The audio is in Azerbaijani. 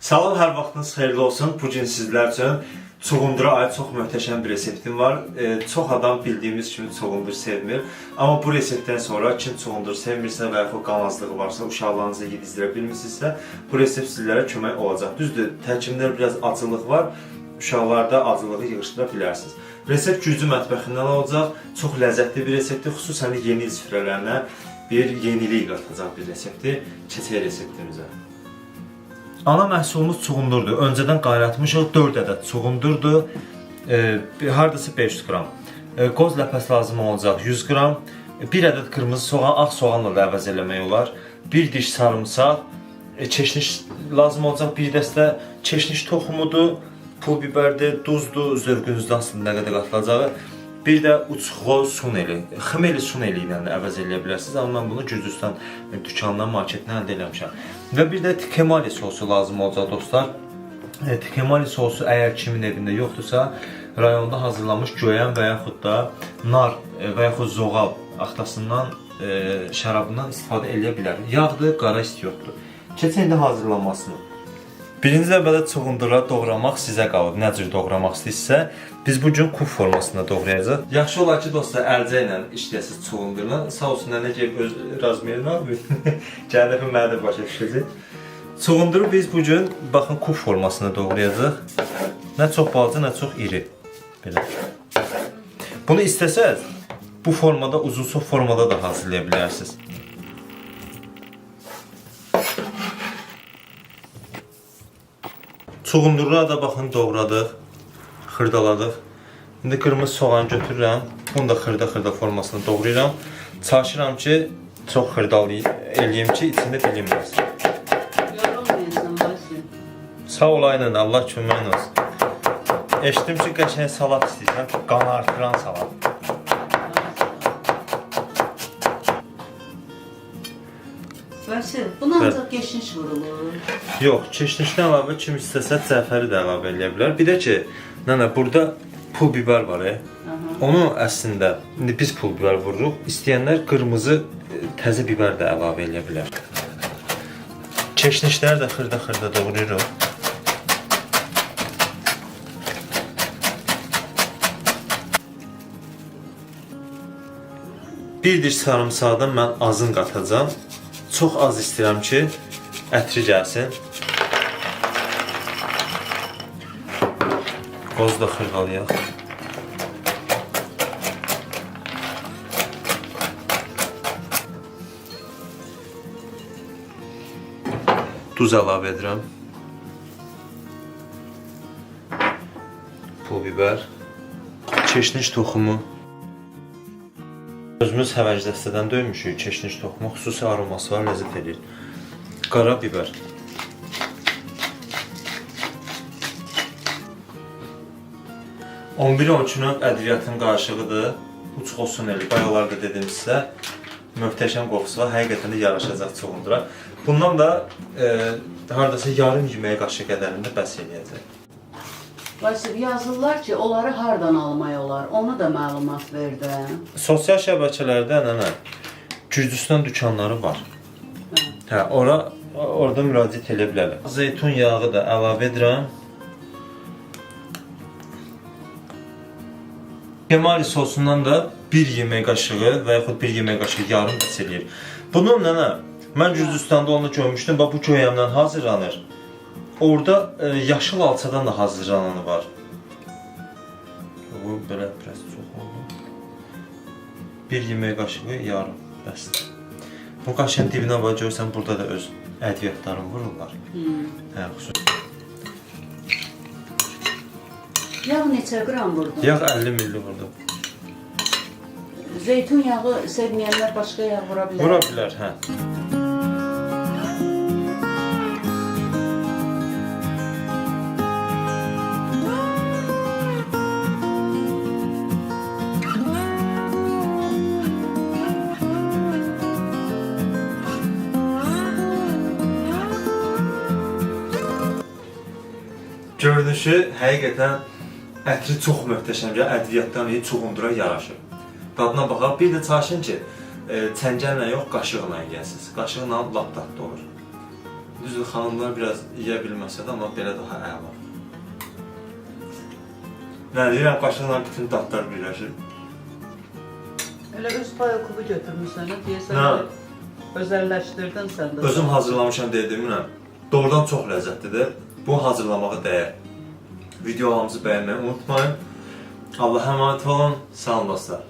Salam, hər vaxtınız xeyirli olsun. Bugün sizlər üçün çuğundura aid çox möhtəşəm bir reseptim var. Çox adam bildiyimiz kimi çuğundur sevmir. Amma bu reseptdən sonra kim çuğundur sevmirsə və yaxud qanazlığı varsa, uşaqlarınızı yedizdirə bilmirsinizsə, bu resept sizlərə kömək olacaq. Düzdür, tərkibində biraz acılıq var. Uşaqlarda acılığı yığışdıra bilərsiniz. Resept Gürcü mətbəxindən olacaq. Çox ləzzətli bir reseptdir. Xüsusən yeni il süfrələrinə bir yenilik qatacaq bir reseptdir. Keçək reseptimizə. Ana məhsulumuz çuğundurdur. Öncədən qaynatmışıq, 4 ədəd çuğundurdur. Hardasa 500 qram. Qoz ləpəsi lazım olacaq 100 qram. 1 ədəd qırmızı soğan, ağ soğanla da əvəz eləmək olar. 1 diş sarımsaq, çeşniş lazım olacaq, bir dəstə çeşniş toxumudur, pul bibərdir, duzdur, zövqünüzdə aslında nə qədər qatılacağı. Bir də uçuğu suneli, xmeli suneli ilə əvəz eləyə bilərsiniz. Amma mən bunu Gürcüstan dükanından, marketindən əldə eləmişəm. Və bir də tikemali sosu lazım olacaq dostlar. Tikemali sosu əgər kimin evində yoxdursa, rayonda hazırlanmış göyən və yaxud da nar və yaxud zoğal axtasından, şərabından istifadə eləyə bilər. Yağdır, qara ist yoxdur. Keçək indi hazırlanmasını. Birinci növbədə çuğundura doğramaq sizə qalır. Nə cür doğramaq istəyirsə, biz bu gün kub formasında doğrayacaq. Yaxşı olar ki, dostlar, əlcə ilə işləyəsiniz çuğundurla. Sağ olsun, nə ki, öz razmerinə gələn dəfə mənə də başa düşəcək. Çuğunduru biz bu gün, baxın, kub formasında doğrayacaq. Nə çox balaca, nə çox iri. Belə. Bunu istəsəz, bu formada, uzunsov formada da hazırlaya bilərsiniz. Çuğundurları da baxın doğradıq, xırdaladıq. İndi qırmızı soğanı götürürəm, bunu da xırda formasında doğrayıram. Çalışıram ki, çox xırdalı eləyim ki, içində bilinməz. Yorulmayasın, başı. Sağ olayın, Allah köməyin olsun. Eşitdim ki, qəşəng salat istəyirsən, qanı artıran salat. Başı, buna ancaq keşniş vurulur. Yox, keşnişdən əlavə kim istəsə cəfəri də əlavə eləyə bilər. Bir də ki, nənə, burada pul biber var. Onu əslində, indi biz pul biber vururuq. İstəyənlər qırmızı təzə biber də əlavə eləyə bilər. Keşnişləri də xırda doğrayırıq. Bir diş sarımsaqdan mən azın qatacağım. Çox az istəyirəm ki, ətri gəlsin. Qozu da xırdalayaq. Duz əlavə edirəm. Pul biber. Çeşniş toxumu. Özümüz həvəc dəstədən döymüşük. Çeşniş toxumu xüsusi aroması var, ləzzət edir. Qara biber. On 11-12 növ ədviyyatın qarışığıdır. Uçuq suneli, bayaqlarda dedim sizə. Möhtəşəm qoxusu var, həqiqətən də yaraşacaq çuğundura. Bundan da haradasa yarım yemək qaşığı qədərində bəs eləyəcək. Başı, yazırlar ki, onları hardan almaya olar, onu da məlumat verdi. Sosial şəbəkələrdə nənə, Gürcüstan dükanları var. Hə, orada müraciət edə bilərlər. Zeytun yağı da əlavə edirəm. Kemali sosundan da 1 yemək qaşığı və yaxud 1 yemək qaşığı yarım bəs eləyir. Bunun nənə, mən Gürcüstanda onu görmüşdüm, bu göyəmdən hazırlanır. Orada yaşıl alçadan da hazırlananı var. Bu belə biraz çox oldu. 1 yemək qaşığı yarım bəsdir. Bu qaşığın dibinə var, görürsən, burada da öz ədviyyatlarını vururlar. Hə, xüsusi. Yağ neçə qram vurdun? Yağ 50 milli vurdum. Zeytun yağı sevməyənlər başqa yağ vura bilər? Vura bilər, hə. Görünüşü həqiqətən ətri çox möhtəşəm, ədviyyatdan iyi çuğundura yaraşır. Dadına baxaq, bir də çalışın ki, çəngəllə yox, qaşıqla yiyəsiniz. Qaşıqla lap dadlı olur. Düzdür, xanımlar biraz yeyə bilməsə də, amma belə daha əla. Nə deyirəm, qaşıqla bütün dadlar birləşir. Elə öz pay kubu götürmüşsən, deyəsən Nə? özəlləşdirdin sən də. Özüm hazırlamışam dediyimlə, doğrudan çox ləzzətlidir. Bu hazırlamağa dəyər. Videolarımızı bəyənməyi unutmayın. Allah'a emanet olun. Sağ olun dostlar.